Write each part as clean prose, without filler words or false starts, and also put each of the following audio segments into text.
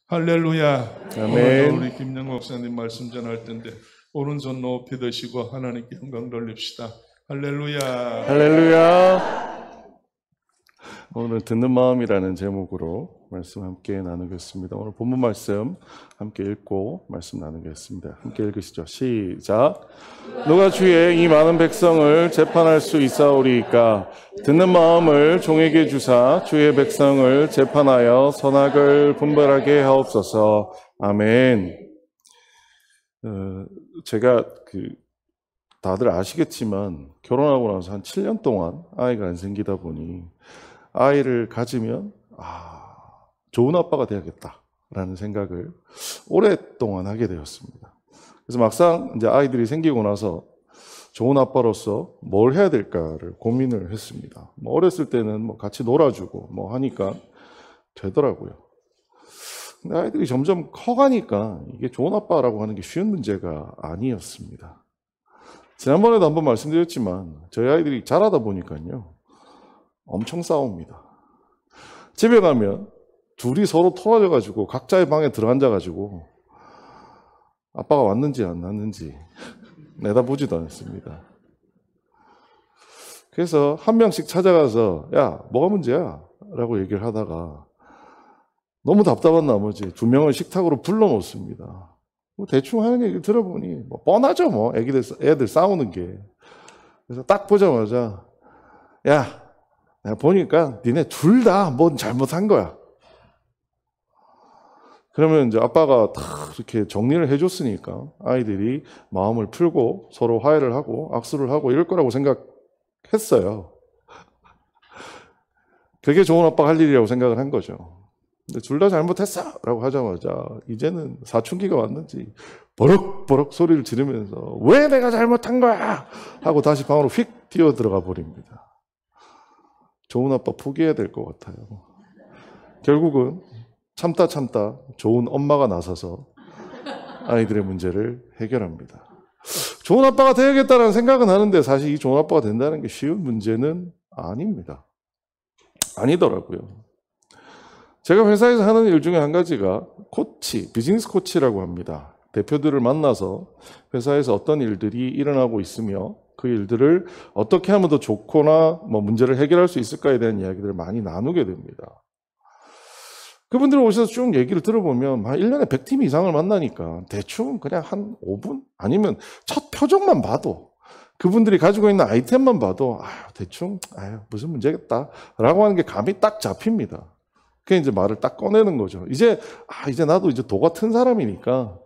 할렐루야. 아멘. 오늘도 우리 김영국 목사님 말씀 전할 텐데 오른손 높이 드시고 하나님께 영광 돌립시다. 할렐루야. 할렐루야. 오늘 듣는 마음이라는 제목으로 말씀 함께 나누겠습니다. 오늘 본문 말씀 함께 읽고 말씀 나누겠습니다. 함께 읽으시죠. 시작. 누가 주의 이 많은 백성을 재판할 수 있사오리이까? 듣는 마음을 종에게 주사 주의 백성을 재판하여 선악을 분별하게 하옵소서. 아멘. 제가 다들 아시겠지만 결혼하고 나서 한 7년 동안 아이가 안 생기다 보니 아이를 가지면 좋은 아빠가 되야겠다라는 생각을 오랫동안 하게 되었습니다. 그래서 막상 이제 아이들이 생기고 나서 좋은 아빠로서 뭘 해야 될까를 고민을 했습니다. 어렸을 때는 같이 놀아주고 하니까 되더라고요. 근데 아이들이 점점 커가니까 이게 좋은 아빠라고 하는 게 쉬운 문제가 아니었습니다. 지난번에도 한번 말씀드렸지만 저희 아이들이 자라다 보니까요 엄청 싸웁니다. 집에 가면 둘이 서로 토라져가지고 각자의 방에 들어앉아가지고 아빠가 왔는지 안 왔는지 내다보지도 않습니다. 그래서 한 명씩 찾아가서 야 뭐가 문제야? 라고 얘기를 하다가 너무 답답한 나머지 두 명을 식탁으로 불러놓습니다. 대충 하는 얘기 들어보니 뻔하죠 애들 싸우는 게. 그래서 딱 보자마자 야 내가 보니까 니네 둘 다 뭔 잘못한 거야. 그러면 이제 아빠가 다 이렇게 정리를 해줬으니까 아이들이 마음을 풀고 서로 화해를 하고 악수를 하고 이럴 거라고 생각했어요. 그게 좋은 아빠가 할 일이라고 생각을 한 거죠. 근데 둘 다 잘못했어 라고 하자마자 이제는 사춘기가 왔는지 버럭버럭 소리를 지르면서 왜 내가 잘못한 거야 하고 다시 방으로 휙 뛰어 들어가 버립니다. 좋은 아빠 포기해야 될 것 같아요. 결국은 참다 좋은 엄마가 나서서 아이들의 문제를 해결합니다. 좋은 아빠가 되야겠다는 생각은 하는데 사실 이 좋은 아빠가 된다는 게 쉬운 문제는 아닙니다. 아니더라고요. 제가 회사에서 하는 일 중에 한 가지가 비즈니스 코치라고 합니다. 대표들을 만나서 회사에서 어떤 일들이 일어나고 있으며 그 일들을 어떻게 하면 더 좋거나 문제를 해결할 수 있을까에 대한 이야기들을 많이 나누게 됩니다. 그분들 오셔서 쭉 얘기를 들어보면 1년에 100팀 이상을 만나니까 대충 그냥 한 5분? 아니면 첫 표정만 봐도 그분들이 가지고 있는 아이템만 봐도 대충 무슨 문제겠다 라고 하는 게 감이 딱 잡힙니다. 그게 이제 말을 딱 꺼내는 거죠. 이제 나도 이제 도 같은 사람이니까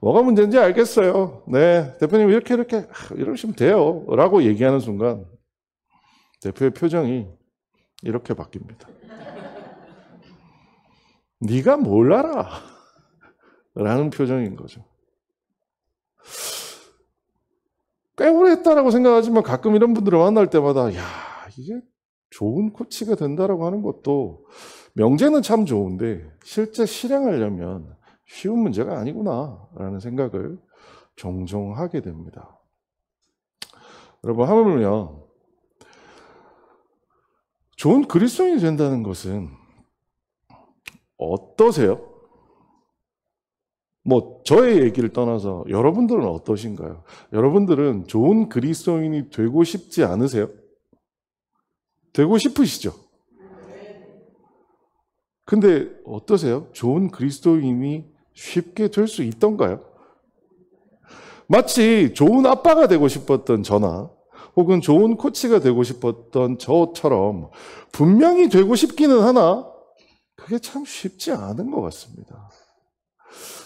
뭐가 문제인지 알겠어요. 네, 대표님 이렇게 이러시면 돼요 라고 얘기하는 순간 대표의 표정이 이렇게 바뀝니다. 네가 뭘 알아? 라는 표정인 거죠. 꽤 오래 했다라고 생각하지만 가끔 이런 분들을 만날 때마다 이게 좋은 코치가 된다라고 하는 것도 명제는 참 좋은데 실제 실행하려면 쉬운 문제가 아니구나 라는 생각을 종종 하게 됩니다. 여러분 하물며 좋은 그리스도인이 된다는 것은 어떠세요? 저의 얘기를 떠나서 여러분들은 어떠신가요? 여러분들은 좋은 그리스도인이 되고 싶지 않으세요? 되고 싶으시죠? 근데 어떠세요? 좋은 그리스도인이 쉽게 될 수 있던가요? 마치 좋은 아빠가 되고 싶었던 저나 혹은 좋은 코치가 되고 싶었던 저처럼 분명히 되고 싶기는 하나 그게 참 쉽지 않은 것 같습니다.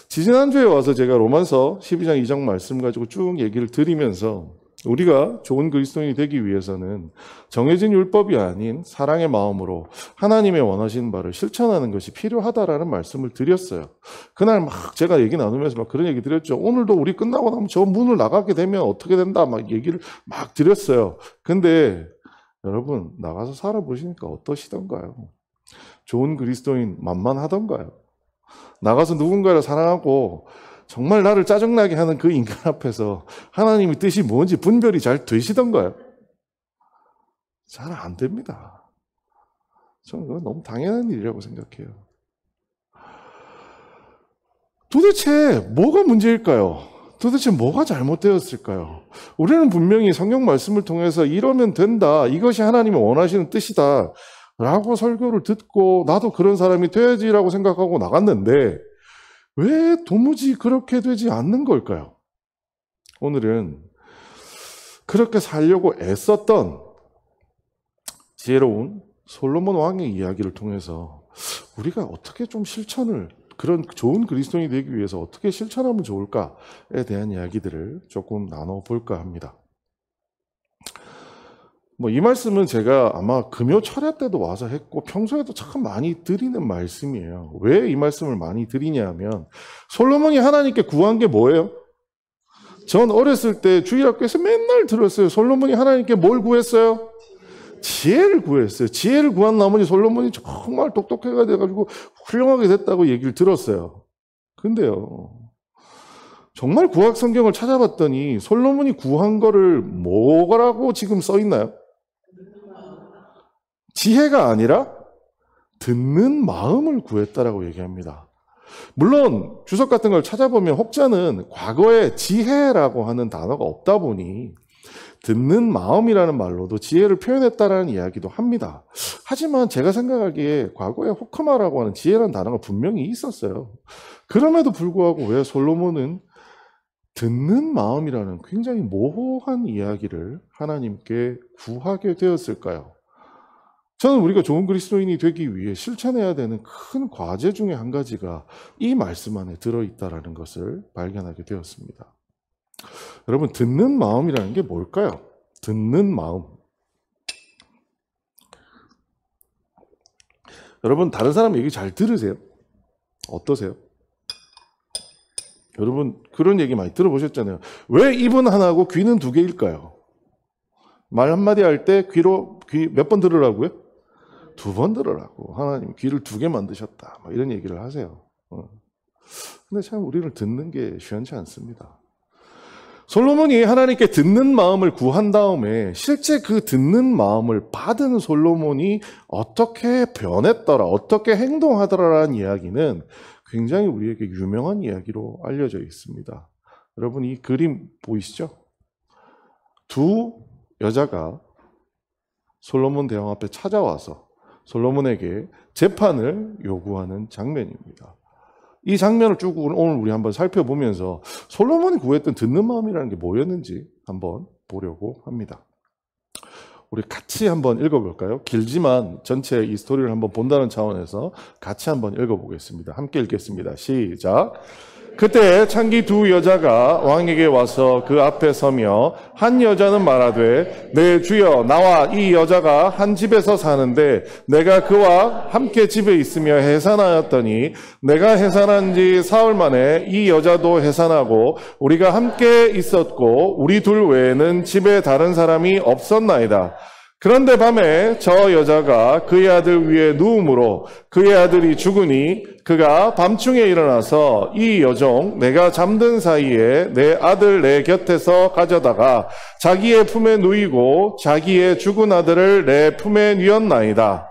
지지난주에 와서 제가 로마서 12장 2장 말씀 가지고 쭉 얘기를 드리면서 우리가 좋은 그리스도인이 되기 위해서는 정해진 율법이 아닌 사랑의 마음으로 하나님의 원하시는 바를 실천하는 것이 필요하다라는 말씀을 드렸어요. 그날 제가 얘기 나누면서 그런 얘기 드렸죠. 오늘도 우리 끝나고 나면 저 문을 나가게 되면 어떻게 된다 얘기를 드렸어요. 근데 여러분 나가서 살아보시니까 어떠시던가요? 좋은 그리스도인 만만하던가요? 나가서 누군가를 사랑하고 정말 나를 짜증나게 하는 그 인간 앞에서 하나님의 뜻이 뭔지 분별이 잘 되시던가요? 잘 안 됩니다. 저는 그건 너무 당연한 일이라고 생각해요. 도대체 뭐가 문제일까요? 도대체 뭐가 잘못되었을까요? 우리는 분명히 성경 말씀을 통해서 이러면 된다, 이것이 하나님이 원하시는 뜻이다 라고 설교를 듣고 나도 그런 사람이 돼야지라고 생각하고 나갔는데 왜 도무지 그렇게 되지 않는 걸까요? 오늘은 그렇게 살려고 애썼던 지혜로운 솔로몬 왕의 이야기를 통해서 우리가 어떻게 좀 실천을, 그런 좋은 그리스도인이 되기 위해서 어떻게 실천하면 좋을까에 대한 이야기들을 조금 나눠볼까 합니다. 이 말씀은 제가 아마 금요 철야 때도 와서 했고 평소에도 참 많이 드리는 말씀이에요. 왜 이 말씀을 많이 드리냐 하면 솔로몬이 하나님께 구한 게 뭐예요? 전 어렸을 때 주일학교에서 맨날 들었어요. 솔로몬이 하나님께 뭘 구했어요? 지혜를 구했어요. 지혜를 구한 나머지 솔로몬이 정말 똑똑해가 돼가지고 훌륭하게 됐다고 얘기를 들었어요. 근데요, 정말 구약 성경을 찾아봤더니 솔로몬이 구한 거를 뭐라고 지금 써 있나요? 지혜가 아니라 듣는 마음을 구했다라고 얘기합니다. 물론 주석 같은 걸 찾아보면 혹자는 과거에 지혜라고 하는 단어가 없다 보니 듣는 마음이라는 말로도 지혜를 표현했다라는 이야기도 합니다. 하지만 제가 생각하기에 과거에 호크마라고 하는 지혜라는 단어가 분명히 있었어요. 그럼에도 불구하고 왜 솔로몬은 듣는 마음이라는 굉장히 모호한 이야기를 하나님께 구하게 되었을까요? 저는 우리가 좋은 그리스도인이 되기 위해 실천해야 되는 큰 과제 중에 한 가지가 이 말씀 안에 들어있다는 것을 발견하게 되었습니다. 여러분, 듣는 마음이라는 게 뭘까요? 듣는 마음. 여러분, 다른 사람 얘기 잘 들으세요? 어떠세요? 여러분, 그런 얘기 많이 들어보셨잖아요. 왜 입은 하나고 귀는 두 개일까요? 말 한마디 할 때 귀 몇 번 들으라고요? 2번 들으라고. 하나님 귀를 2개 만드셨다. 이런 얘기를 하세요. 근데 참 우리를 듣는 게 시원치 않습니다. 솔로몬이 하나님께 듣는 마음을 구한 다음에 실제 그 듣는 마음을 받은 솔로몬이 어떻게 변했더라, 어떻게 행동하더라라는 이야기는 굉장히 우리에게 유명한 이야기로 알려져 있습니다. 여러분, 이 그림 보이시죠? 두 여자가 솔로몬 대왕 앞에 찾아와서 솔로몬에게 재판을 요구하는 장면입니다. 이 장면을 쭉 오늘 우리 한번 살펴보면서 솔로몬이 구했던 듣는 마음이라는 게 뭐였는지 한번 보려고 합니다. 우리 같이 한번 읽어볼까요? 길지만 전체 이 스토리를 한번 본다는 차원에서 같이 한번 읽어보겠습니다. 함께 읽겠습니다. 시작. 그때 창기 두 여자가 왕에게 와서 그 앞에 서며 한 여자는 말하되 내 주여, 나와 이 여자가 한 집에서 사는데 내가 그와 함께 집에 있으며 해산하였더니 내가 해산한 지 사흘 만에 이 여자도 해산하고 우리가 함께 있었고 우리 둘 외에는 집에 다른 사람이 없었나이다. 그런데 밤에 저 여자가 그의 아들 위에 누움으로 그의 아들이 죽으니 그가 밤중에 일어나서 이 여종 내가 잠든 사이에 내 아들 내 곁에서 가져다가 자기의 품에 누이고 자기의 죽은 아들을 내 품에 누였나이다.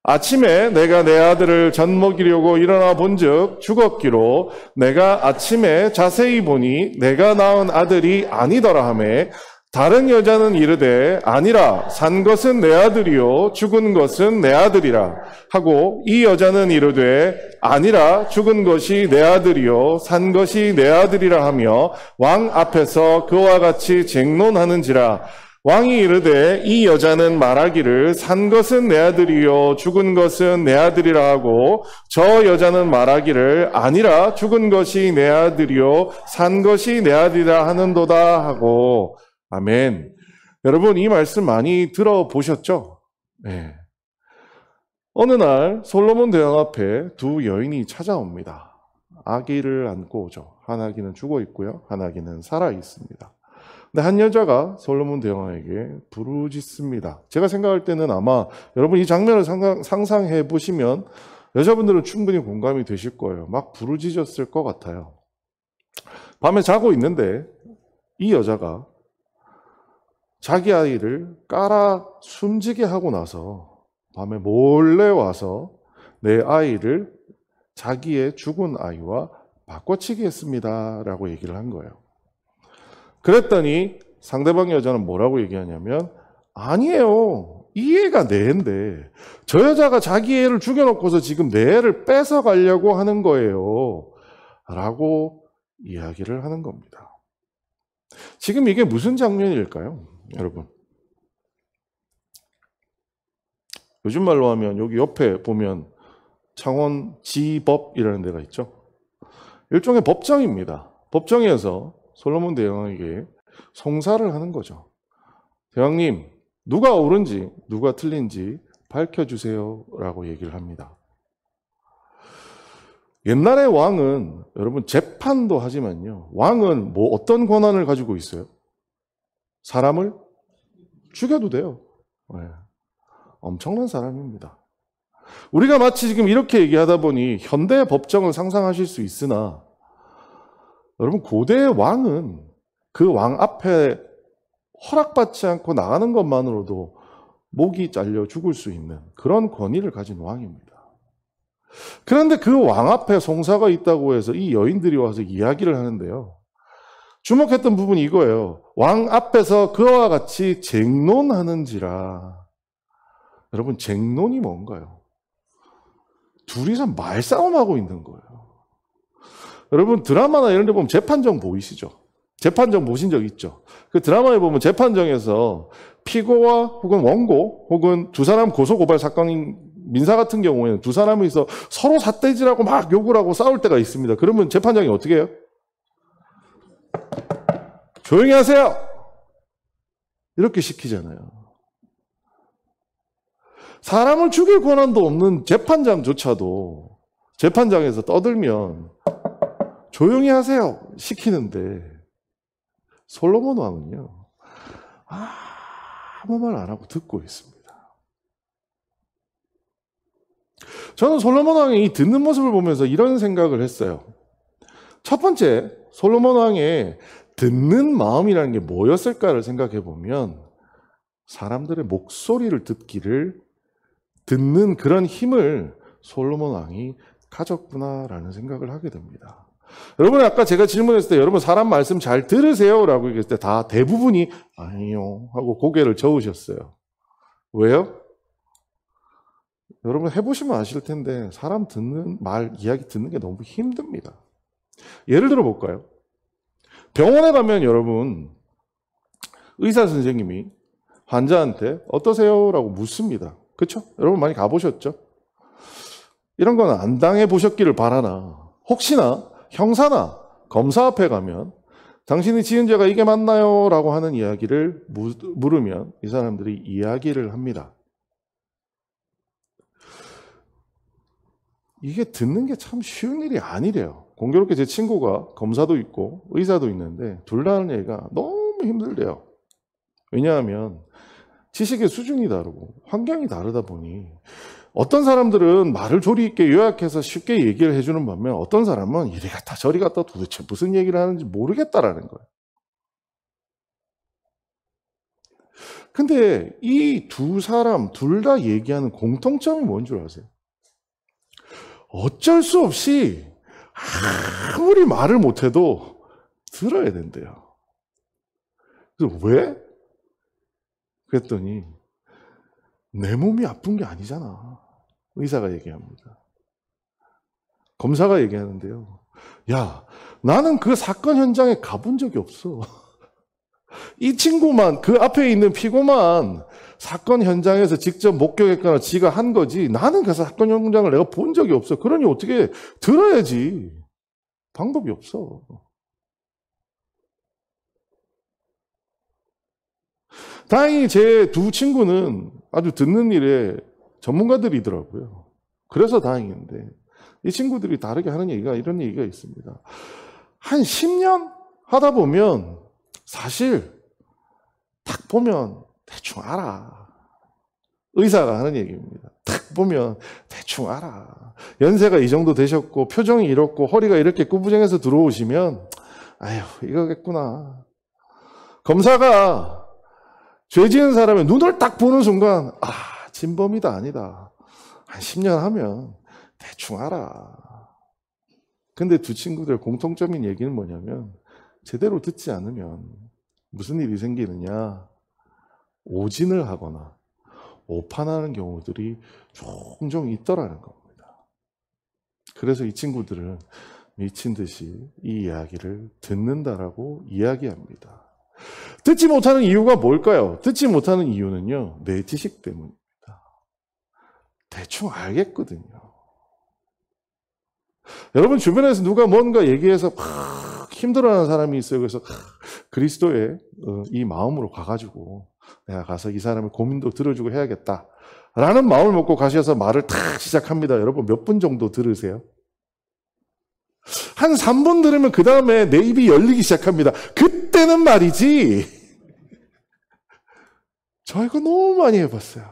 아침에 내가 내 아들을 젖먹이려고 일어나 본즉 죽었기로 내가 아침에 자세히 보니 내가 낳은 아들이 아니더라 하매 다른 여자는 이르되 아니라 산 것은 내 아들이요 죽은 것은 내 아들이라 하고 이 여자는 이르되 아니라 죽은 것이 내 아들이요 산 것이 내 아들이라 하며 왕 앞에서 그와 같이 쟁론하는지라. 왕이 이르되 이 여자는 말하기를 산 것은 내 아들이요 죽은 것은 내 아들이라 하고 저 여자는 말하기를 아니라 죽은 것이 내 아들이요 산 것이 내 아들이라 하는도다 하고. 아멘. 여러분, 이 말씀 많이 들어보셨죠? 네. 어느 날 솔로몬 대왕 앞에 두 여인이 찾아옵니다. 아기를 안고 오죠. 한 아기는 죽어 있고요. 한 아기는 살아 있습니다. 근데 한 여자가 솔로몬 대왕에게 부르짖습니다. 제가 생각할 때는 아마 여러분 이 장면을 상상해 보시면 여자분들은 충분히 공감이 되실 거예요. 막 부르짖었을 것 같아요. 밤에 자고 있는데 이 여자가 자기 아이를 깔아 숨지게 하고 나서 밤에 몰래 와서 내 아이를 자기의 죽은 아이와 바꿔치기 했습니다. 라고 얘기를 한 거예요. 그랬더니 상대방 여자는 뭐라고 얘기하냐면 아니에요. 이 애가 내 애인데 저 여자가 자기 애를 죽여놓고서 지금 내 애를 뺏어가려고 하는 거예요. 라고 이야기를 하는 겁니다. 지금 이게 무슨 장면일까요? 여러분. 요즘 말로 하면 여기 옆에 보면 창원지법이라는 데가 있죠. 일종의 법정입니다. 법정에서 솔로몬 대왕에게 송사를 하는 거죠. 대왕님, 누가 옳은지 누가 틀린지 밝혀주세요 라고 얘기를 합니다. 옛날에 왕은 여러분 재판도 하지만요. 왕은 뭐 어떤 권한을 가지고 있어요? 사람을 죽여도 돼요. 네. 엄청난 사람입니다. 우리가 마치 지금 이렇게 얘기하다 보니 현대 법정을 상상하실 수 있으나 여러분 고대의 왕은 그 왕 앞에 허락받지 않고 나가는 것만으로도 목이 잘려 죽을 수 있는 그런 권위를 가진 왕입니다. 그런데 그 왕 앞에 송사가 있다고 해서 이 여인들이 와서 이야기를 하는데요. 주목했던 부분이 이거예요. 왕 앞에서 그와 같이 쟁론하는지라. 여러분 쟁론이 뭔가요? 둘이서 말싸움하고 있는 거예요. 여러분 드라마나 이런 데 보면 재판정 보이시죠? 재판정 보신 적 있죠? 그 드라마에 보면 재판정에서 피고와 혹은 원고 혹은 두 사람 고소고발 사건인 민사 같은 경우에는 두 사람이서 서로 삿대질하고 막 욕을 하고 싸울 때가 있습니다. 그러면 재판장이 어떻게 해요? 조용히 하세요! 이렇게 시키잖아요. 사람을 죽일 권한도 없는 재판장조차도 재판장에서 떠들면 조용히 하세요! 시키는데 솔로몬 왕은요. 아무 말 안 하고 듣고 있습니다. 저는 솔로몬 왕의 이 듣는 모습을 보면서 이런 생각을 했어요. 첫 번째, 솔로몬 왕의 듣는 마음이라는 게 뭐였을까를 생각해 보면 사람들의 목소리를 듣는 그런 힘을 솔로몬 왕이 가졌구나라는 생각을 하게 됩니다. 여러분 아까 제가 질문했을 때 여러분 사람 말씀 잘 들으세요? 라고 얘기했을 때 다 대부분이 아니요 하고 고개를 저으셨어요. 왜요? 여러분 해보시면 아실 텐데 사람 이야기 듣는 게 너무 힘듭니다. 예를 들어 볼까요? 병원에 가면 여러분 의사 선생님이 환자한테 어떠세요? 라고 묻습니다. 그렇죠? 여러분 많이 가보셨죠? 이런 건 안 당해보셨기를 바라나 혹시나 형사나 검사 앞에 가면 당신이 지은 죄가 이게 맞나요? 라고 하는 이야기를 물으면 이 사람들이 이야기를 합니다. 이게 듣는 게 참 쉬운 일이 아니래요. 공교롭게 제 친구가 검사도 있고 의사도 있는데 둘 다 하는 얘기가 너무 힘들대요. 왜냐하면 지식의 수준이 다르고 환경이 다르다 보니 어떤 사람들은 말을 조리 있게 요약해서 쉽게 얘기를 해주는 반면 어떤 사람은 이리 갔다 저리 갔다 도대체 무슨 얘기를 하는지 모르겠다라는 거예요. 근데 이 두 사람 둘 다 얘기하는 공통점이 뭔 줄 아세요? 어쩔 수 없이 아무리 말을 못해도 들어야 된대요. 그래서 왜? 그랬더니 내 몸이 아픈 게 아니잖아. 의사가 얘기합니다. 검사가 얘기하는데요. 야, 나는 그 사건 현장에 가본 적이 없어. 이 친구만, 그 앞에 있는 피고만 사건 현장에서 직접 목격했거나 지가 한 거지. 나는 그 사건 현장을 내가 본 적이 없어. 그러니 어떻게 들어야지. 방법이 없어. 다행히 제 두 친구는 아주 듣는 일에 전문가들이더라고요. 그래서 다행인데 이 친구들이 다르게 하는 얘기가 이런 얘기가 있습니다. 한 10년 하다 보면 사실 딱 보면 대충 알아. 의사가 하는 얘기입니다. 딱 보면 대충 알아. 연세가 이 정도 되셨고 표정이 이렇고 허리가 이렇게 꾸부정해서 들어오시면 아휴 이거겠구나. 검사가 죄 지은 사람의 눈을 딱 보는 순간 진범이다 아니다. 한 10년 하면 대충 알아. 근데 두 친구들의 공통점인 얘기는 뭐냐면 제대로 듣지 않으면 무슨 일이 생기느냐? 오진을 하거나 오판하는 경우들이 종종 있더라는 겁니다. 그래서 이 친구들은 미친 듯이 이 이야기를 듣는다라고 이야기합니다. 듣지 못하는 이유가 뭘까요? 듣지 못하는 이유는요, 내 지식 때문입니다. 대충 알겠거든요. 여러분 주변에서 누가 뭔가 얘기해서 막 힘들어하는 사람이 있어요. 그래서 그리스도의 이 마음으로 가가지고 내가 가서 이 사람의 고민도 들어주고 해야겠다 라는 마음을 먹고 가셔서 말을 탁 시작합니다. 여러분 몇 분 정도 들으세요? 한 3분 들으면 그 다음에 내 입이 열리기 시작합니다. 그때는 말이지. 저 이거 너무 많이 해봤어요.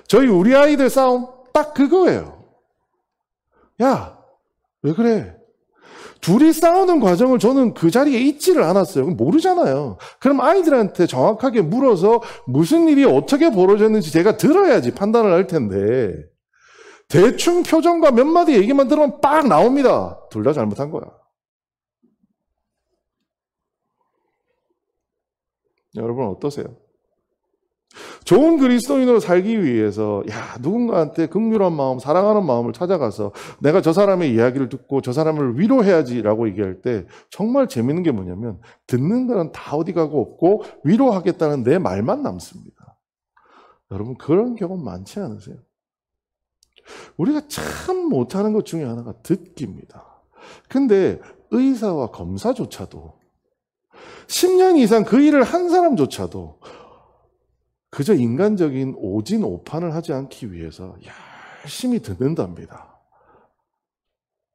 저희 우리 아이들 싸움 딱 그거예요. 야, 왜 그래? 둘이 싸우는 과정을 저는 그 자리에 있지를 않았어요. 그럼 모르잖아요. 그럼 아이들한테 정확하게 물어서 무슨 일이 어떻게 벌어졌는지 제가 들어야지 판단을 할 텐데 대충 표정과 몇 마디 얘기만 들으면 빡 나옵니다. 둘 다 잘못한 거야. 여러분 어떠세요? 좋은 그리스도인으로 살기 위해서 누군가한테 긍휼한 마음, 사랑하는 마음을 찾아가서 내가 저 사람의 이야기를 듣고 저 사람을 위로해야지라고 얘기할 때 정말 재밌는 게 뭐냐면 듣는 거는 다 어디 가고 없고 위로하겠다는 내 말만 남습니다. 여러분 그런 경험 많지 않으세요? 우리가 참 못하는 것 중에 하나가 듣기입니다. 근데 의사와 검사조차도 10년 이상 그 일을 한 사람조차도 그저 인간적인 오진 오판을 하지 않기 위해서 열심히 듣는답니다.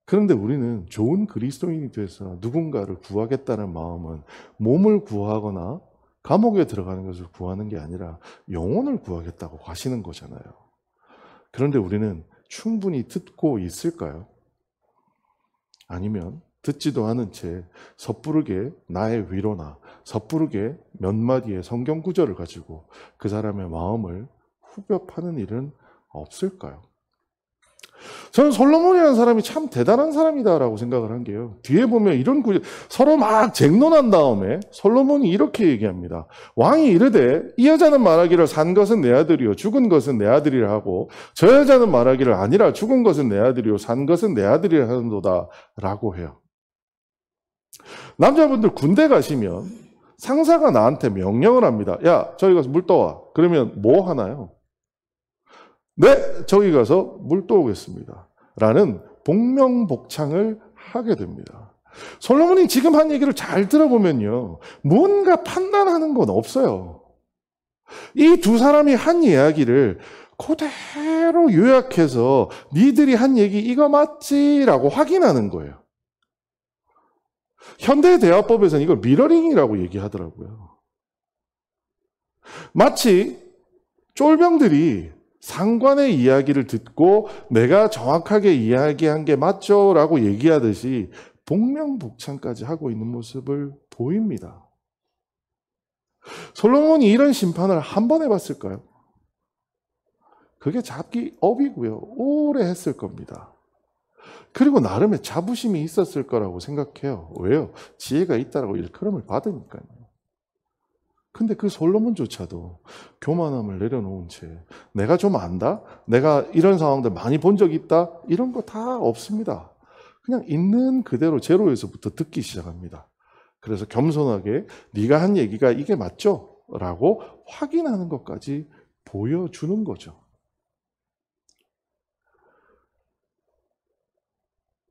그런데 우리는 좋은 그리스도인이 돼서 누군가를 구하겠다는 마음은 몸을 구하거나 감옥에 들어가는 것을 구하는 게 아니라 영혼을 구하겠다고 하시는 거잖아요. 그런데 우리는 충분히 듣고 있을까요? 아니면 듣지도 않은 채 섣부르게 나의 위로나 섣부르게 몇 마디의 성경 구절을 가지고 그 사람의 마음을 후벼 파는 일은 없을까요? 저는 솔로몬이라는 사람이 참 대단한 사람이다라고 생각을 한 게요. 뒤에 보면 이런 구절, 서로 막 쟁론한 다음에 솔로몬이 이렇게 얘기합니다. 왕이 이르되 이 여자는 말하기를 산 것은 내 아들이요 죽은 것은 내 아들이라 하고 저 여자는 말하기를 아니라 죽은 것은 내 아들이요 산 것은 내 아들이라 하는도다 라고 해요. 남자분들 군대 가시면 상사가 나한테 명령을 합니다. 야, 저기 가서 물 떠와. 그러면 뭐 하나요? 네, 저기 가서 물 떠오겠습니다. 라는 복명복창을 하게 됩니다. 솔로몬이 지금 한 얘기를 잘 들어보면요. 뭔가 판단하는 건 없어요. 이 두 사람이 한 이야기를 그대로 요약해서 니들이 한 얘기 이거 맞지라고 확인하는 거예요. 현대대화법에서는 이걸 미러링이라고 얘기하더라고요. 마치 쫄병들이 상관의 이야기를 듣고 내가 정확하게 이야기한 게 맞죠? 라고 얘기하듯이 복명복창까지 하고 있는 모습을 보입니다. 솔로몬이 이런 심판을 한 번 해봤을까요? 그게 잡기 업이고요. 오래 했을 겁니다. 그리고 나름의 자부심이 있었을 거라고 생각해요. 왜요? 지혜가 있다라고 일컬음을 받으니까요. 근데 그 솔로몬조차도 교만함을 내려놓은 채 내가 좀 안다? 내가 이런 상황들 많이 본 적 있다? 이런 거 다 없습니다. 그냥 있는 그대로 제로에서부터 듣기 시작합니다. 그래서 겸손하게 네가 한 얘기가 이게 맞죠? 라고 확인하는 것까지 보여주는 거죠.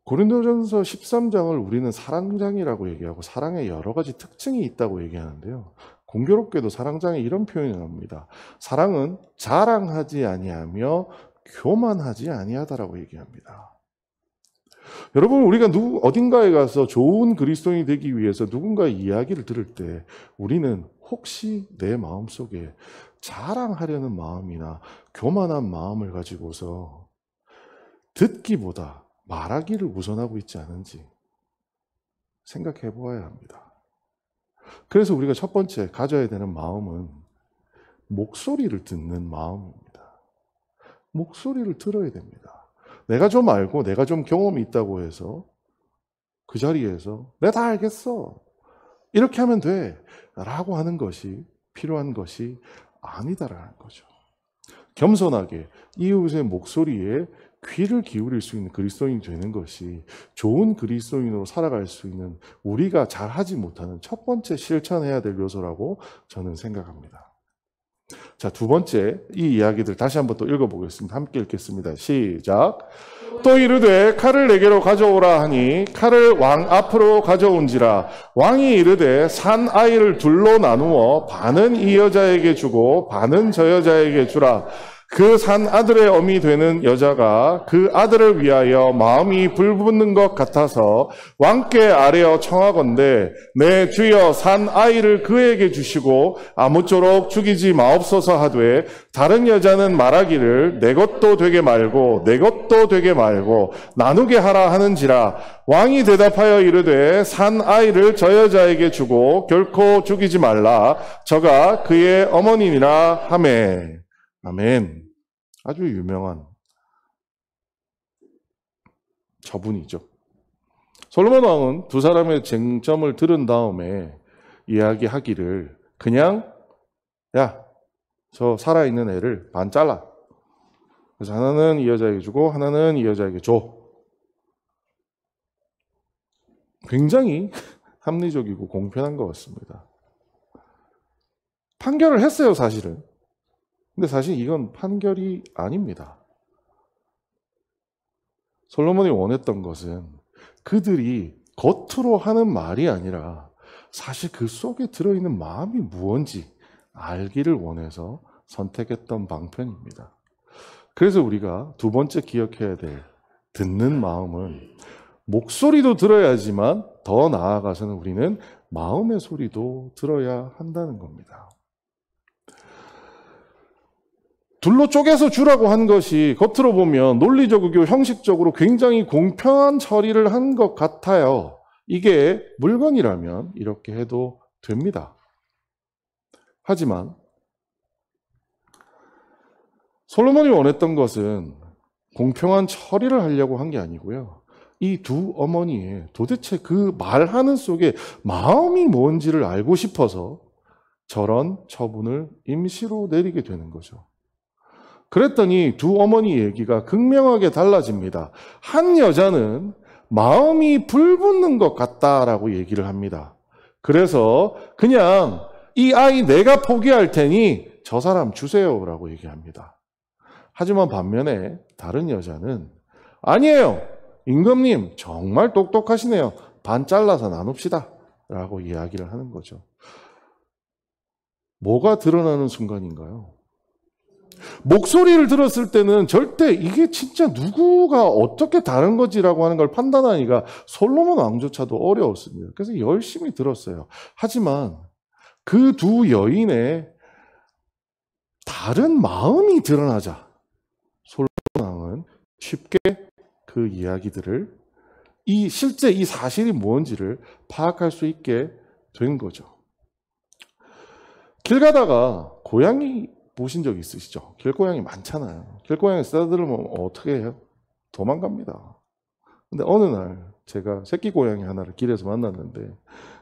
고린도전서 13장을 우리는 사랑장이라고 얘기하고 사랑에 여러 가지 특징이 있다고 얘기하는데요. 공교롭게도 사랑장에 이런 표현이 나옵니다. 사랑은 자랑하지 아니하며 교만하지 아니하다라고 얘기합니다. 여러분 우리가 어딘가에 가서 좋은 그리스도인이 되기 위해서 누군가의 이야기를 들을 때 우리는 혹시 내 마음속에 자랑하려는 마음이나 교만한 마음을 가지고서 듣기보다 말하기를 우선하고 있지 않은지 생각해 보아야 합니다. 그래서 우리가 첫 번째 가져야 되는 마음은 목소리를 듣는 마음입니다. 목소리를 들어야 됩니다. 내가 좀 알고 내가 좀 경험이 있다고 해서 그 자리에서 내가 다 알겠어. 이렇게 하면 돼. 라고 하는 것이 필요한 것이 아니다라는 거죠. 겸손하게 이웃의 목소리에 귀를 기울일 수 있는 그리스도인이 되는 것이 좋은 그리스도인으로 살아갈 수 있는 우리가 잘하지 못하는 첫 번째 실천해야 될 요소라고 저는 생각합니다. 자, 두 번째 이 이야기들 다시 한번 또 읽어보겠습니다. 함께 읽겠습니다. 시작. 또 이르되 칼을 내게로 가져오라 하니 칼을 왕 앞으로 가져온지라. 왕이 이르되 산 아이를 둘로 나누어 반은 이 여자에게 주고 반은 저 여자에게 주라. 그 산 아들의 어미 되는 여자가 그 아들을 위하여 마음이 불붙는 것 같아서 왕께 아뢰어 청하건대 내 주여 산 아이를 그에게 주시고 아무쪼록 죽이지 마옵소서 하되 다른 여자는 말하기를 내 것도 되게 말고 내 것도 되게 말고 나누게 하라 하는지라. 왕이 대답하여 이르되 산 아이를 저 여자에게 주고 결코 죽이지 말라. 저가 그의 어머니니라 하매. 아멘. 아주 유명한 저분이죠. 솔로몬 왕은 두 사람의 쟁점을 들은 다음에 이야기하기를 그냥 야, 저 살아있는 애를 반 잘라. 그래서 하나는 이 여자에게 주고 하나는 이 여자에게 줘. 굉장히 합리적이고 공평한 것 같습니다. 판결을 했어요, 사실은. 근데 사실 이건 판결이 아닙니다. 솔로몬이 원했던 것은 그들이 겉으로 하는 말이 아니라 사실 그 속에 들어있는 마음이 무언지 알기를 원해서 선택했던 방편입니다. 그래서 우리가 두 번째 기억해야 될 듣는 마음은 목소리도 들어야지만 더 나아가서는 우리는 마음의 소리도 들어야 한다는 겁니다. 둘로 쪼개서 주라고 한 것이 겉으로 보면 논리적이고 형식적으로 굉장히 공평한 처리를 한 것 같아요. 이게 물건이라면 이렇게 해도 됩니다. 하지만 솔로몬이 원했던 것은 공평한 처리를 하려고 한 게 아니고요. 이 두 어머니의 도대체 그 말하는 속에 마음이 뭔지를 알고 싶어서 저런 처분을 임시로 내리게 되는 거죠. 그랬더니 두 어머니 얘기가 극명하게 달라집니다. 한 여자는 마음이 불붙는 것 같다라고 얘기를 합니다. 그래서 그냥 이 아이 내가 포기할 테니 저 사람 주세요라고 얘기합니다. 하지만 반면에 다른 여자는 아니에요. 임금님 정말 똑똑하시네요. 반 잘라서 나눕시다 라고 이야기를 하는 거죠. 뭐가 드러나는 순간인가요? 목소리를 들었을 때는 절대 이게 진짜 누구가 어떻게 다른 거지라고 하는 걸 판단하기가 솔로몬 왕조차도 어려웠습니다. 그래서 열심히 들었어요. 하지만 그 두 여인의 다른 마음이 드러나자 솔로몬 왕은 쉽게 그 이야기들을 실제 이 사실이 뭔지를 파악할 수 있게 된 거죠. 길 가다가 고양이 보신 적 있으시죠? 길고양이 많잖아요. 길고양이 쓰다들으면 어떻게 해요? 도망갑니다. 근데 어느 날 제가 새끼 고양이 하나를 길에서 만났는데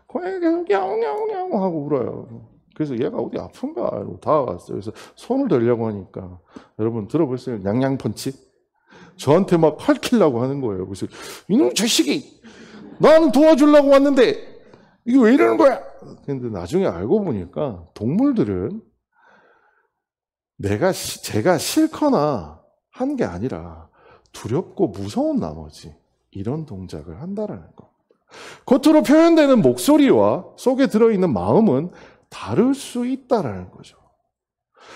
고양이가 계속 야옹야옹야옹 하고 울어요. 그래서 얘가 어디 아픈가 이러고 다가갔어요. 그래서 손을 들려고 하니까 여러분 들어보셨어요? 냥냥펀치? 저한테 막 핥히려고 하는 거예요. 그래서 이놈 자식이 나는 도와주려고 왔는데 이게 왜 이러는 거야? 근데 나중에 알고 보니까 동물들은 제가 싫거나 한 게 아니라 두렵고 무서운 나머지 이런 동작을 한다라는 겁니다. 겉으로 표현되는 목소리와 속에 들어있는 마음은 다를 수 있다라는 거죠.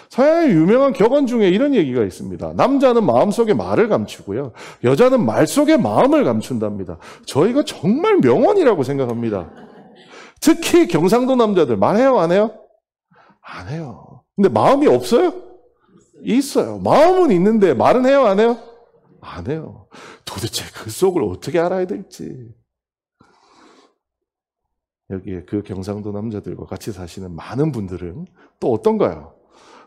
서양의 유명한 격언 중에 이런 얘기가 있습니다. 남자는 마음속에 말을 감추고요. 여자는 말 속에 마음을 감춘답니다. 저 이거 정말 명언이라고 생각합니다. 특히 경상도 남자들 말해요, 안 해요? 안 해요. 근데 마음이 없어요? 있어요. 마음은 있는데 말은 해요, 안 해요? 안 해요. 도대체 그 속을 어떻게 알아야 될지. 여기에 그 경상도 남자들과 같이 사시는 많은 분들은 또 어떤가요?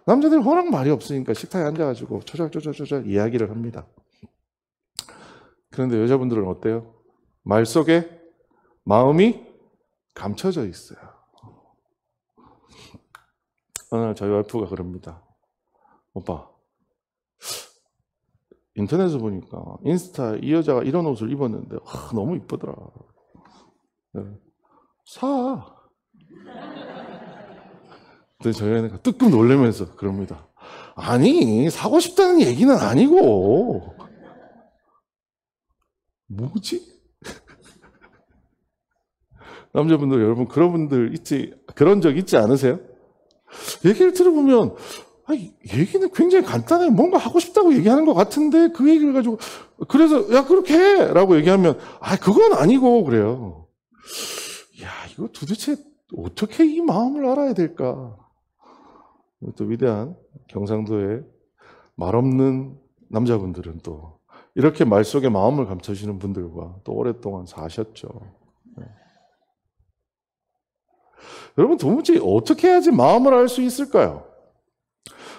남자들 워낙 말이 없으니까 식탁에 앉아가지고 초절초절초절 이야기를 합니다. 그런데 여자분들은 어때요? 말 속에 마음이 감춰져 있어요. 어느 날 저희 와이프가 그럽니다. 오빠, 인터넷에 보니까 인스타 이 여자가 이런 옷을 입었는데 너무 이쁘더라. 네. 사. 근데 저희 애가 뜨끔 놀라면서 그럽니다. 아니, 사고 싶다는 얘기는 아니고. 뭐지? 남자분들, 여러분, 그런 적 있지 않으세요? 얘기를 들어보면, 얘기는 굉장히 간단해요. 뭔가 하고 싶다고 얘기하는 것 같은데, 그 얘기를 가지고, 그래서, 야, 그렇게 해! 라고 얘기하면, 그건 아니고, 그래요. 야, 이거 도대체 어떻게 이 마음을 알아야 될까? 또 위대한 경상도의 말 없는 남자분들은 또, 이렇게 말 속에 마음을 감춰주시는 분들과 또 오랫동안 사셨죠. 네. 여러분, 도무지 어떻게 해야지 마음을 알 수 있을까요?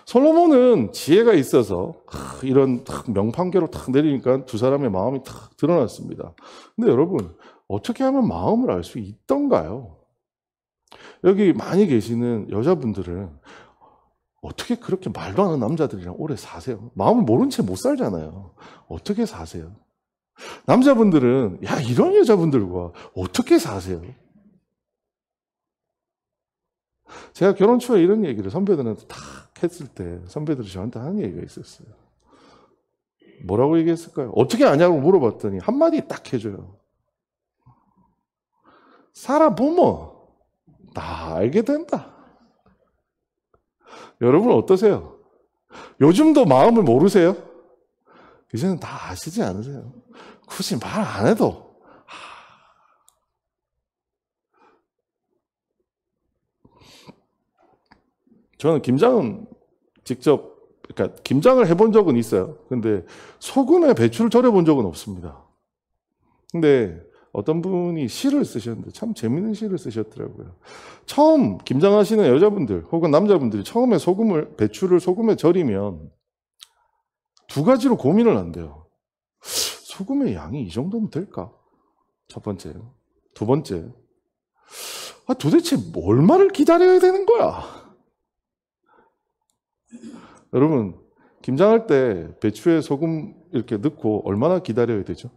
솔로몬은 지혜가 있어서 이런 명판계로 탁 내리니까 두 사람의 마음이 탁 드러났습니다. 근데 여러분, 어떻게 하면 마음을 알 수 있던가요? 여기 많이 계시는 여자분들은 어떻게 그렇게 말도 안 하는 남자들이랑 오래 사세요? 마음을 모른 채 못 살잖아요. 어떻게 사세요? 남자분들은 이런 여자분들과 어떻게 사세요? 제가 결혼 초에 이런 얘기를 선배들한테 탁 했을 때 선배들이 저한테 하는 얘기가 있었어요. 뭐라고 얘기했을까요? 어떻게 아냐고 물어봤더니 한마디 딱 해줘요. 살아보면 다 알게 된다. 여러분 어떠세요? 요즘도 마음을 모르세요? 이제는 다 아시지 않으세요? 굳이 말 안 해도. 저는 김장은 그러니까 김장을 해본 적은 있어요. 근데 소금에 배추를 절여본 적은 없습니다. 근데 어떤 분이 시를 쓰셨는데 참 재밌는 시를 쓰셨더라고요. 처음 김장하시는 여자분들 혹은 남자분들이 처음에 배추를 소금에 절이면 두 가지로 고민을 한대요. 소금의 양이 이 정도면 될까? 첫 번째. 두 번째. 도대체 얼마를 기다려야 되는 거야? 여러분, 김장할 때 배추에 소금 이렇게 넣고 얼마나 기다려야 되죠?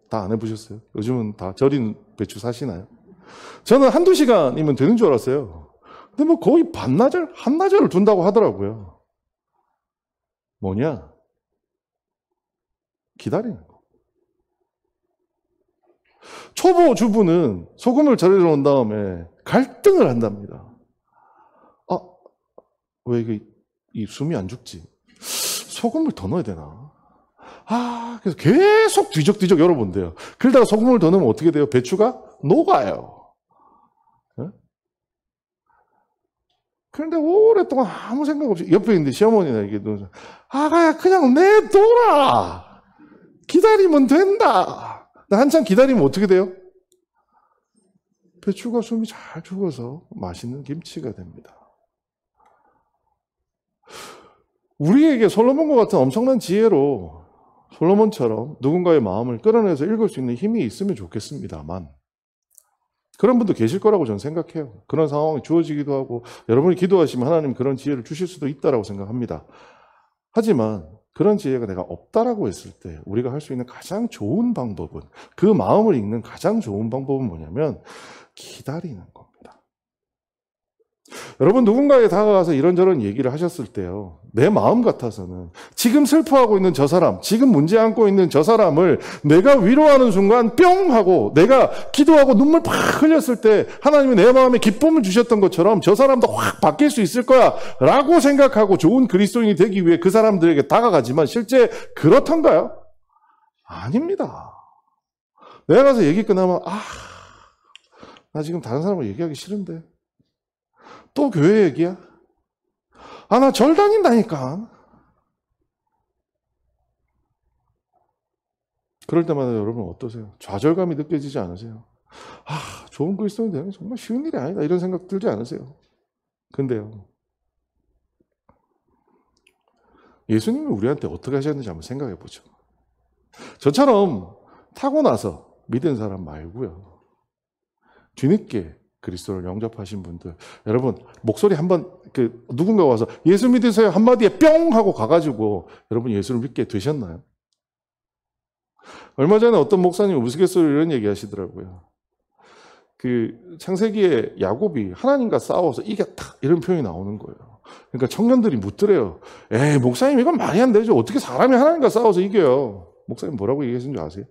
다 안 해보셨어요? 요즘은 다 절인 배추 사시나요? 저는 한두 시간이면 되는 줄 알았어요. 근데 뭐 거의 반나절, 한나절을 둔다고 하더라고요. 뭐냐? 기다리는 거. 초보 주부는 소금을 절여 놓은 다음에 갈등을 한답니다. 왜 이게 이 숨이 안 죽지? 소금을 더 넣어야 되나? 그래서 계속 뒤적뒤적 열어본대요. 그러다가 소금을 더 넣으면 어떻게 돼요? 배추가 녹아요. 네? 그런데 오랫동안 아무 생각 없이 옆에 있는데 시어머니나 이게 그냥 내둬라. 기다리면 된다. 한참 기다리면 어떻게 돼요? 배추가 숨이 잘 죽어서 맛있는 김치가 됩니다. 우리에게 솔로몬과 같은 엄청난 지혜로 솔로몬처럼 누군가의 마음을 끌어내서 읽을 수 있는 힘이 있으면 좋겠습니다만 그런 분도 계실 거라고 저는 생각해요. 그런 상황이 주어지기도 하고 여러분이 기도하시면 하나님 그런 지혜를 주실 수도 있다고 생각합니다. 하지만 그런 지혜가 내가 없다라고 했을 때 우리가 할 수 있는 가장 좋은 방법은 그 마음을 읽는 가장 좋은 방법은 뭐냐면 기다리는 겁니다. 여러분 누군가에 다가가서 이런저런 얘기를 하셨을 때요. 내 마음 같아서는 지금 슬퍼하고 있는 저 사람, 지금 문제 안고 있는 저 사람을 내가 위로하는 순간 뿅 하고 내가 기도하고 눈물 팍 흘렸을 때 하나님이 내 마음에 기쁨을 주셨던 것처럼 저 사람도 확 바뀔 수 있을 거야 라고 생각하고 좋은 그리스도인이 되기 위해 그 사람들에게 다가가지만 실제 그렇던가요? 아닙니다. 내가 가서 얘기 끝나면 나 지금 다른 사람하고 얘기하기 싫은데 또 교회 얘기야? 나 절 다닌다니까. 그럴 때마다 여러분 어떠세요? 좌절감이 느껴지지 않으세요? 좋은 그리스도인 되는 게 정말 쉬운 일이 아니다. 이런 생각 들지 않으세요? 근데요. 예수님이 우리한테 어떻게 하셨는지 한번 생각해 보죠. 저처럼 타고나서 믿은 사람 말고요. 뒤늦게 그리스도를 영접하신 분들, 여러분 목소리 한번 누군가 와서 예수 믿으세요 한마디에 뿅 하고 가가지고 여러분 예수를 믿게 되셨나요? 얼마 전에 어떤 목사님이 우스갯소리로 이런 얘기 하시더라고요. 창세기에 야곱이 하나님과 싸워서 이겼다 이런 표현이 나오는 거예요. 그러니까 청년들이 묻더래요. 에이 목사님 이건 말이 안 되죠. 어떻게 사람이 하나님과 싸워서 이겨요? 목사님 뭐라고 얘기하신 줄 아세요?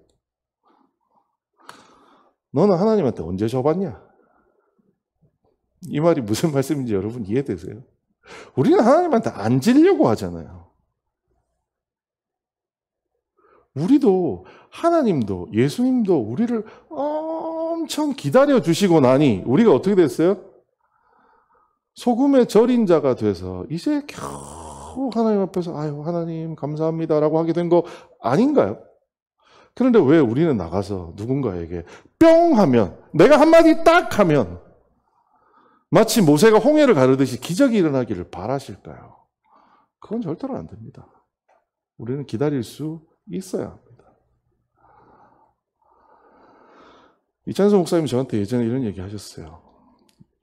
너는 하나님한테 언제 져봤냐? 이 말이 무슨 말씀인지 여러분 이해되세요? 우리는 하나님한테 안 지려고 하잖아요. 우리도 하나님도 예수님도 우리를 엄청 기다려주시고 나니 우리가 어떻게 됐어요? 소금에 절인 자가 돼서 이제 겨우 하나님 앞에서 아유 하나님 감사합니다라고 하게 된 거 아닌가요? 그런데 왜 우리는 나가서 누군가에게 뿅 하면 내가 한마디 딱 하면 마치 모세가 홍해를 가르듯이 기적이 일어나기를 바라실까요? 그건 절대로 안 됩니다. 우리는 기다릴 수 있어야 합니다. 이찬수 목사님이 저한테 예전에 이런 얘기 하셨어요.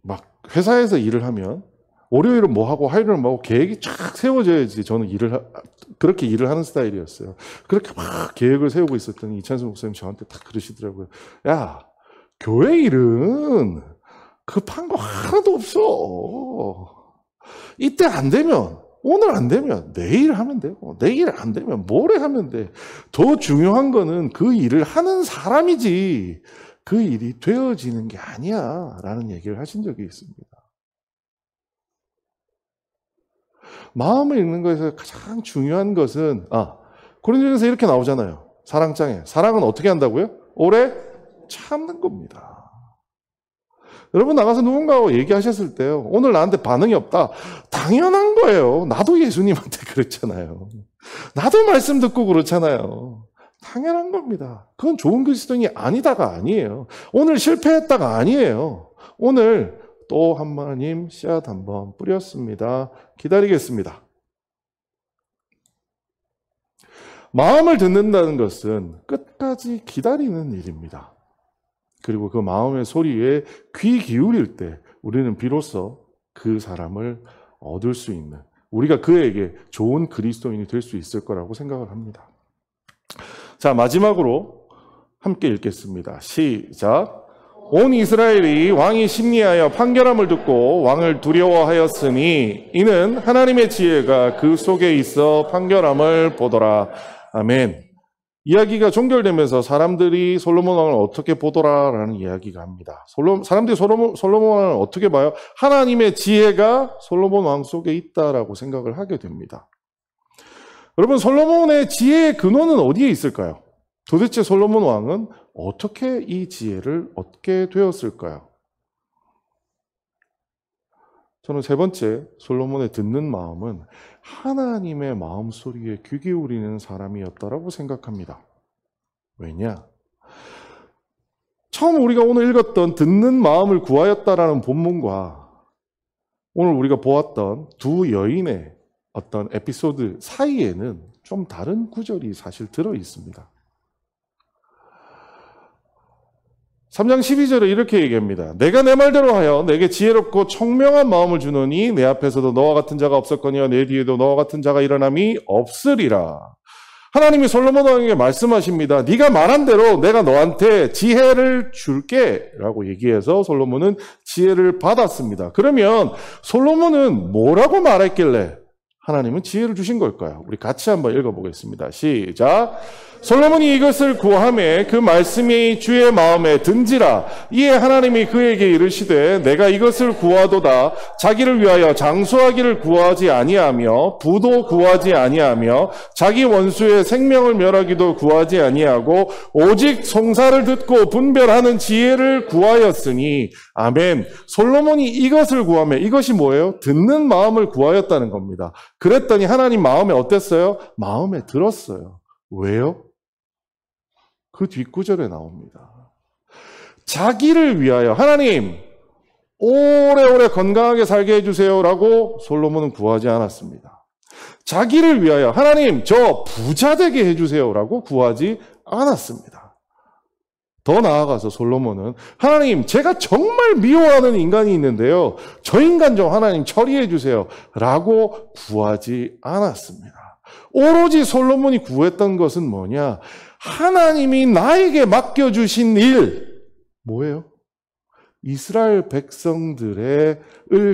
막 회사에서 일을 하면 월요일은 뭐 하고 화요일은 뭐 하고 계획이 쫙 세워져야지 저는 그렇게 일을 하는 스타일이었어요. 그렇게 막 계획을 세우고 있었더니 이찬수 목사님 저한테 딱 그러시더라고요. 야, 교회 일은 급한 거 하나도 없어. 이때 안 되면 오늘 안 되면 내일 하면 되고 내일 안 되면 모레 하면 돼. 더 중요한 거는 그 일을 하는 사람이지 그 일이 되어지는 게 아니야 라는 얘기를 하신 적이 있습니다. 마음을 읽는 것에서 가장 중요한 것은 고린도전서 이렇게 나오잖아요. 사랑장에. 사랑은 어떻게 한다고요? 오래 참는 겁니다. 여러분 나가서 누군가와 얘기하셨을 때요. 오늘 나한테 반응이 없다. 당연한 거예요. 나도 예수님한테 그랬잖아요. 나도 말씀 듣고 그렇잖아요. 당연한 겁니다. 그건 좋은 그리스도인이 아니다가 아니에요. 오늘 실패했다가 아니에요. 오늘 또 하나님 씨앗 한번 뿌렸습니다. 기다리겠습니다. 마음을 듣는다는 것은 끝까지 기다리는 일입니다. 그리고 그 마음의 소리에 귀 기울일 때 우리는 비로소 그 사람을 얻을 수 있는, 우리가 그에게 좋은 그리스도인이 될 수 있을 거라고 생각을 합니다. 자, 마지막으로 함께 읽겠습니다. 시작. 온 이스라엘이 왕이 심리하여 판결함을 듣고 왕을 두려워하였으니 이는 하나님의 지혜가 그 속에 있어 판결함을 보더라. 아멘. 이야기가 종결되면서 사람들이 솔로몬 왕을 어떻게 보더라라는 이야기가 합니다. 사람들이 솔로몬 왕을 어떻게 봐요? 하나님의 지혜가 솔로몬 왕 속에 있다라고 생각을 하게 됩니다. 여러분, 솔로몬의 지혜의 근원은 어디에 있을까요? 도대체 솔로몬 왕은 어떻게 이 지혜를 얻게 되었을까요? 저는 세 번째, 솔로몬의 듣는 마음은 하나님의 마음소리에 귀 기울이는 사람이었다라고 생각합니다. 왜냐? 처음 우리가 오늘 읽었던 듣는 마음을 구하였다라는 본문과 오늘 우리가 보았던 두 여인의 어떤 에피소드 사이에는 좀 다른 구절이 사실 들어 있습니다. 3장 12절에 이렇게 얘기합니다. 내가 내 말대로 하여 내게 지혜롭고 총명한 마음을 주노니 내 앞에서도 너와 같은 자가 없었거니와 내 뒤에도 너와 같은 자가 일어남이 없으리라. 하나님이 솔로몬 왕에게 말씀하십니다. 네가 말한 대로 내가 너한테 지혜를 줄게 라고 얘기해서 솔로몬은 지혜를 받았습니다. 그러면 솔로몬은 뭐라고 말했길래 하나님은 지혜를 주신 걸까요? 우리 같이 한번 읽어보겠습니다. 시작. 솔로몬이 이것을 구하매 그 말씀이 주의 마음에 든지라. 이에 하나님이 그에게 이르시되 내가 이것을 구하도다. 자기를 위하여 장수하기를 구하지 아니하며 부도 구하지 아니하며 자기 원수의 생명을 멸하기도 구하지 아니하고 오직 송사를 듣고 분별하는 지혜를 구하였으니 아멘. 솔로몬이 이것을 구하매 이것이 뭐예요? 듣는 마음을 구하였다는 겁니다. 그랬더니 하나님 마음에 어땠어요? 마음에 들었어요. 왜요? 그 뒷구절에 나옵니다. 자기를 위하여 하나님 오래오래 건강하게 살게 해주세요라고 솔로몬은 구하지 않았습니다. 자기를 위하여 하나님 저 부자 되게 해주세요라고 구하지 않았습니다. 더 나아가서 솔로몬은 하나님, 제가 정말 미워하는 인간이 있는데요. 저 인간 좀 하나님 처리해 주세요. 라고 구하지 않았습니다. 오로지 솔로몬이 구했던 것은 뭐냐? 하나님이 나에게 맡겨주신 일, 뭐예요? 이스라엘 백성들을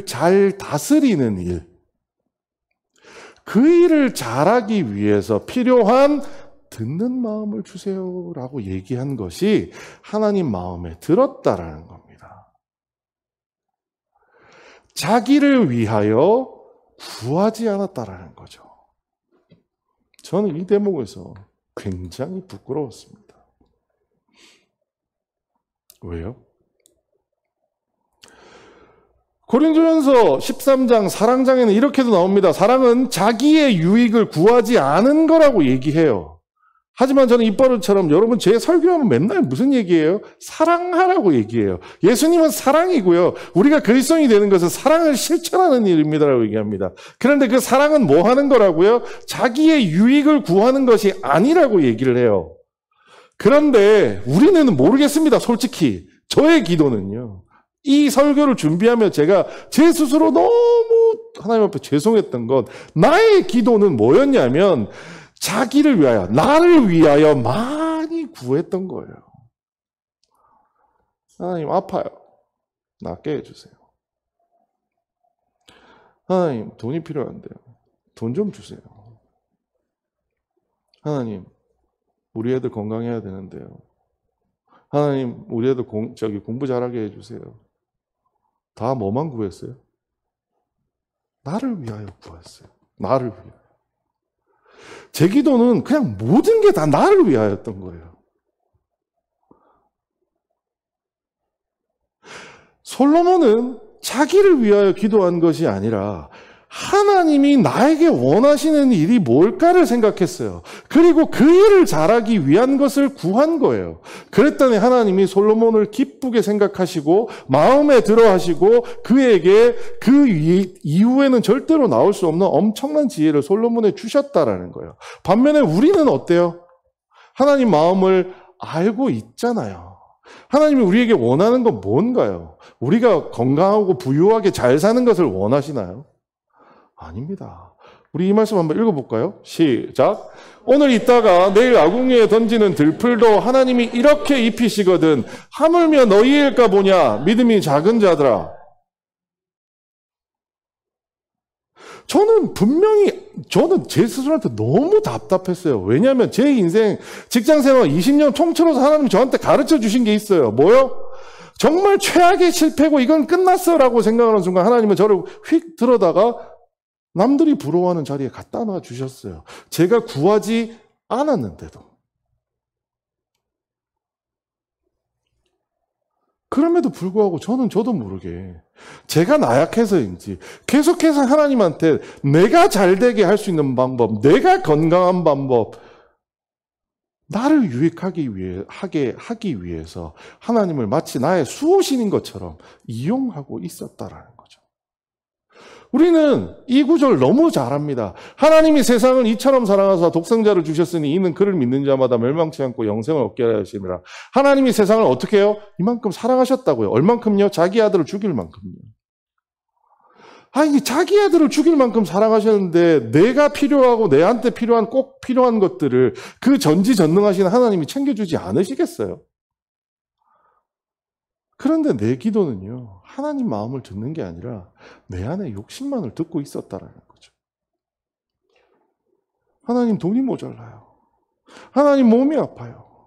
잘 다스리는 일. 그 일을 잘하기 위해서 필요한 듣는 마음을 주세요라고 얘기한 것이 하나님 마음에 들었다라는 겁니다. 자기를 위하여 구하지 않았다라는 거죠. 저는 이 대목에서 굉장히 부끄러웠습니다. 왜요? 고린도전서 13장 사랑장에는 이렇게도 나옵니다. 사랑은 자기의 유익을 구하지 않은 거라고 얘기해요. 하지만 저는 입버릇처럼 여러분 제 설교하면 맨날 무슨 얘기예요? 사랑하라고 얘기해요. 예수님은 사랑이고요. 우리가 그리스도인이 되는 것은 사랑을 실천하는 일입니다라고 얘기합니다. 그런데 그 사랑은 뭐 하는 거라고요? 자기의 유익을 구하는 것이 아니라고 얘기를 해요. 그런데 우리는 모르겠습니다. 솔직히 저의 기도는요. 이 설교를 준비하며 제가 제 스스로 너무 하나님 앞에 죄송했던 건 나의 기도는 뭐였냐면 자기를 위하여, 나를 위하여 많이 구했던 거예요. 하나님 아파요. 낫게 해주세요. 하나님 돈이 필요한데요. 돈 좀 주세요. 하나님 우리 애들 건강해야 되는데요. 하나님 우리 애들 공부 잘하게 해주세요. 다 뭐만 구했어요? 나를 위하여 구했어요. 나를 위하여. 제 기도는 그냥 모든 게 다 나를 위하였던 거예요. 솔로몬은 자기를 위하여 기도한 것이 아니라 하나님이 나에게 원하시는 일이 뭘까를 생각했어요. 그리고 그 일을 잘하기 위한 것을 구한 거예요. 그랬더니 하나님이 솔로몬을 기쁘게 생각하시고 마음에 들어 하시고 그에게 그 이후에는 절대로 나올 수 없는 엄청난 지혜를 솔로몬에 주셨다라는 거예요. 반면에 우리는 어때요? 하나님 마음을 알고 있잖아요. 하나님이 우리에게 원하는 건 뭔가요? 우리가 건강하고 부유하게 잘 사는 것을 원하시나요? 아닙니다. 우리 이 말씀 한번 읽어볼까요? 시작. 오늘 있다가 내일 아궁이에 던지는 들풀도 하나님이 이렇게 입히시거든 하물며 너희일까 보냐 믿음이 작은 자들아. 저는 제 스스로한테 너무 답답했어요. 왜냐하면 제 인생 직장생활 20년 통틀어서 하나님이 저한테 가르쳐 주신 게 있어요. 뭐요? 정말 최악의 실패고 이건 끝났어라고 생각하는 순간 하나님은 저를 휙 들어다가 남들이 부러워하는 자리에 갖다 놔 주셨어요. 제가 구하지 않았는데도. 그럼에도 불구하고 저는 저도 모르게 제가 나약해서인지 계속해서 하나님한테 내가 잘되게 할 수 있는 방법, 내가 건강한 방법, 나를 유익하게 하기 위해서 하나님을 마치 나의 수호신인 것처럼 이용하고 있었다라는 거죠. 우리는 이 구절 너무 잘 압니다. 하나님이 세상을 이처럼 사랑하사 독생자를 주셨으니 이는 그를 믿는 자마다 멸망치 않고 영생을 얻게 하심이라. 하나님이 세상을 어떻게 해요? 이만큼 사랑하셨다고요. 얼만큼요? 자기 아들을 죽일 만큼요. 아니, 자기 아들을 죽일 만큼 사랑하셨는데 내가 필요하고 내한테 꼭 필요한 것들을 그 전지전능하신 하나님이 챙겨주지 않으시겠어요? 그런데 내 기도는요, 하나님 마음을 듣는 게 아니라 내 안에 욕심만을 듣고 있었다라는 거죠. 하나님 돈이 모자라요. 하나님 몸이 아파요.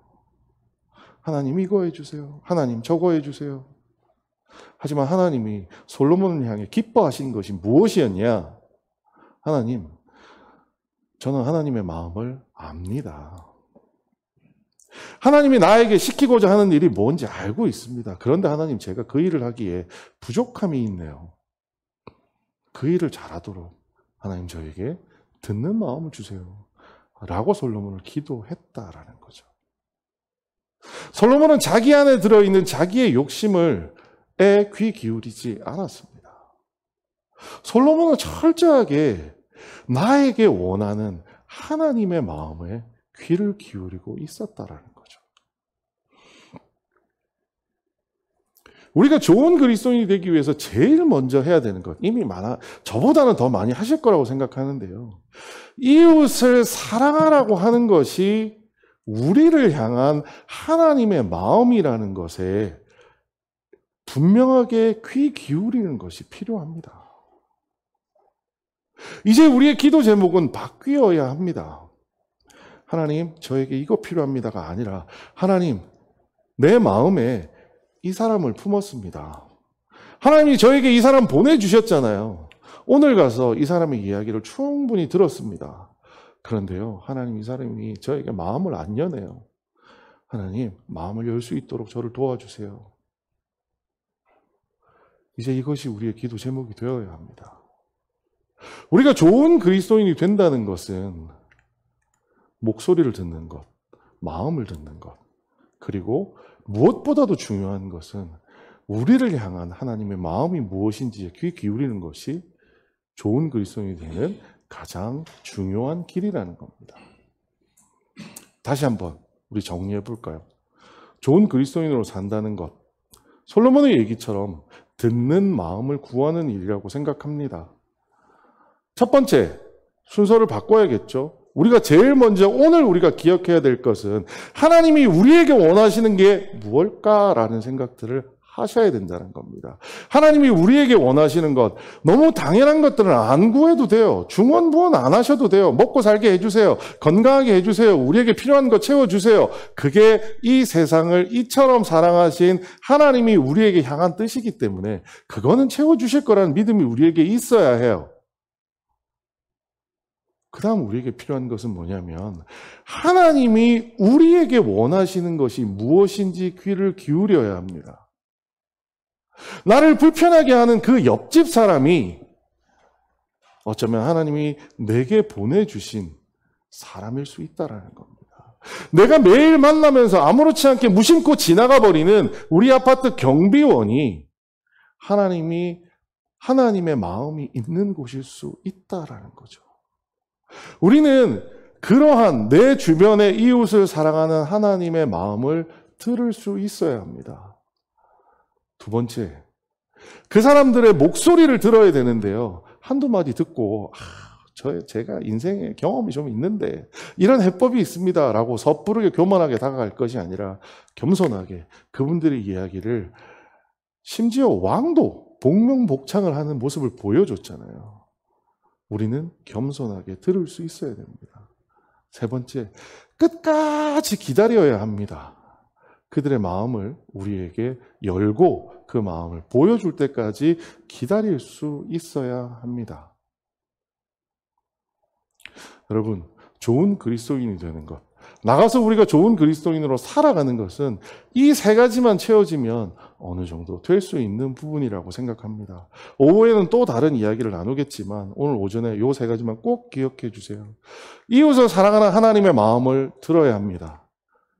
하나님 이거 해주세요. 하나님 저거 해주세요. 하지만 하나님이 솔로몬을 향해 기뻐하신 것이 무엇이었냐? 하나님, 저는 하나님의 마음을 압니다. 하나님이 나에게 시키고자 하는 일이 뭔지 알고 있습니다. 그런데 하나님, 제가 그 일을 하기에 부족함이 있네요. 그 일을 잘하도록 하나님 저에게 듣는 마음을 주세요. 라고 솔로몬을 기도했다라는 거죠. 솔로몬은 자기 안에 들어있는 자기의 욕심을 귀 기울이지 않았습니다. 솔로몬은 철저하게 나에게 원하는 하나님의 마음에 귀를 기울이고 있었다라는 거죠. 우리가 좋은 그리스도인이 되기 위해서 제일 먼저 해야 되는 것, 이미 저보다는 더 많이 하실 거라고 생각하는데요. 이웃을 사랑하라고 하는 것이 우리를 향한 하나님의 마음이라는 것에 분명하게 귀 기울이는 것이 필요합니다. 이제 우리의 기도 제목은 바뀌어야 합니다. 하나님, 저에게 이거 필요합니다가 아니라, 하나님, 내 마음에 이 사람을 품었습니다. 하나님이 저에게 이 사람 보내주셨잖아요. 오늘 가서 이 사람의 이야기를 충분히 들었습니다. 그런데요, 하나님, 이 사람이 저에게 마음을 안 여네요. 하나님, 마음을 열 수 있도록 저를 도와주세요. 이제 이것이 우리의 기도 제목이 되어야 합니다. 우리가 좋은 그리스도인이 된다는 것은 목소리를 듣는 것, 마음을 듣는 것, 그리고 무엇보다도 중요한 것은 우리를 향한 하나님의 마음이 무엇인지에 귀 기울이는 것이 좋은 그리스도인이 되는 가장 중요한 길이라는 겁니다. 다시 한번 우리 정리해 볼까요? 좋은 그리스도인으로 산다는 것, 솔로몬의 얘기처럼 듣는 마음을 구하는 일이라고 생각합니다. 첫 번째, 순서를 바꿔야겠죠. 우리가 제일 먼저 오늘 우리가 기억해야 될 것은 하나님이 우리에게 원하시는 게 무엇일까라는 생각들을 하셔야 된다는 겁니다. 하나님이 우리에게 원하시는 것, 너무 당연한 것들은 안 구해도 돼요. 중언부언 안 하셔도 돼요. 먹고 살게 해주세요. 건강하게 해주세요. 우리에게 필요한 거 채워주세요. 그게 이 세상을 이처럼 사랑하신 하나님이 우리에게 향한 뜻이기 때문에 그거는 채워주실 거라는 믿음이 우리에게 있어야 해요. 그 다음 우리에게 필요한 것은 뭐냐면 하나님이 우리에게 원하시는 것이 무엇인지 귀를 기울여야 합니다. 나를 불편하게 하는 그 옆집 사람이 어쩌면 하나님이 내게 보내주신 사람일 수 있다는 겁니다. 내가 매일 만나면서 아무렇지 않게 무심코 지나가 버리는 우리 아파트 경비원이 하나님의 마음이 있는 곳일 수 있다는 거죠. 우리는 그러한 내 주변의 이웃을 사랑하는 하나님의 마음을 들을 수 있어야 합니다. 두 번째, 그 사람들의 목소리를 들어야 되는데요. 한두 마디 듣고 제가 인생에 경험이 좀 있는데 이런 해법이 있습니다 라고 섣부르게 교만하게 다가갈 것이 아니라 겸손하게 그분들의 이야기를, 심지어 왕도 복명복창을 하는 모습을 보여줬잖아요. 우리는 겸손하게 들을 수 있어야 됩니다. 세 번째, 끝까지 기다려야 합니다. 그들의 마음을 우리에게 열고 그 마음을 보여줄 때까지 기다릴 수 있어야 합니다. 여러분, 좋은 그리스도인이 되는 것, 나가서 우리가 좋은 그리스도인으로 살아가는 것은 이 세 가지만 채워지면 어느 정도 될 수 있는 부분이라고 생각합니다. 오후에는 또 다른 이야기를 나누겠지만 오늘 오전에 이 세 가지만 꼭 기억해 주세요. 이웃을 사랑하는 하나님의 마음을 들어야 합니다.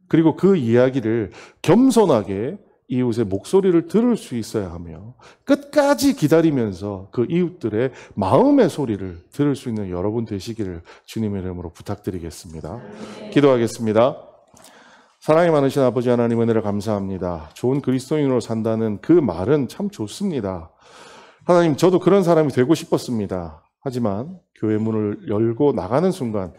그리고 그 이야기를 겸손하게 이웃의 목소리를 들을 수 있어야 하며 끝까지 기다리면서 그 이웃들의 마음의 소리를 들을 수 있는 여러분 되시기를 주님의 이름으로 부탁드리겠습니다. 기도하겠습니다. 사랑이 많으신 아버지 하나님, 은혜를 감사합니다. 좋은 그리스도인으로 산다는 그 말은 참 좋습니다. 하나님, 저도 그런 사람이 되고 싶었습니다. 하지만 교회 문을 열고 나가는 순간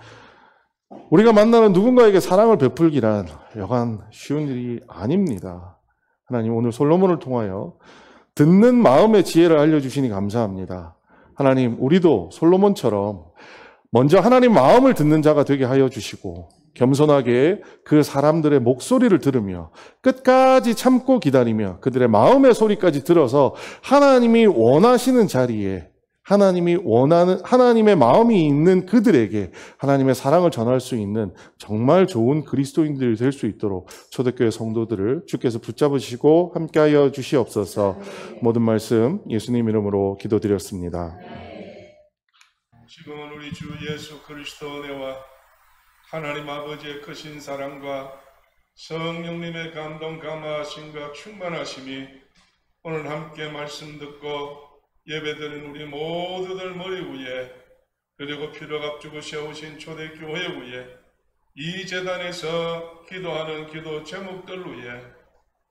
우리가 만나는 누군가에게 사랑을 베풀기란 여간 쉬운 일이 아닙니다. 하나님, 오늘 솔로몬을 통하여 듣는 마음의 지혜를 알려주시니 감사합니다. 하나님, 우리도 솔로몬처럼 먼저 하나님 마음을 듣는 자가 되게 하여 주시고 겸손하게 그 사람들의 목소리를 들으며 끝까지 참고 기다리며 그들의 마음의 소리까지 들어서 하나님이 원하시는 자리에 하나님이 원하는 하나님의 마음이 있는 그들에게 하나님의 사랑을 전할 수 있는 정말 좋은 그리스도인들이 될 수 있도록 초대교회 성도들을 주께서 붙잡으시고 함께하여 주시옵소서. 모든 말씀 예수님 이름으로 기도드렸습니다. 지금은 우리 주 예수 그리스도 은혜와 하나님 아버지의 크신 사랑과 성령님의 감동 감화하심과 충만하심이 오늘 함께 말씀 듣고 예배드리는 우리 모두들 머리 위에, 그리고 피를 값주고 세우신 초대교회 위에 이 재단에서 기도하는 기도 제목들 위해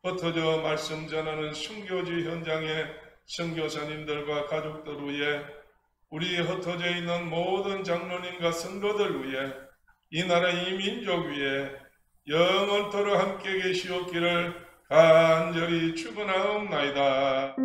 흩어져 말씀 전하는 순교지 현장의 선교사님들과 가족들 위해 우리 흩어져 있는 모든 장로님과 성도들 위해 이 나라 이 민족 위에 영원토록 함께 계시옵기를 간절히 축원하옵나이다.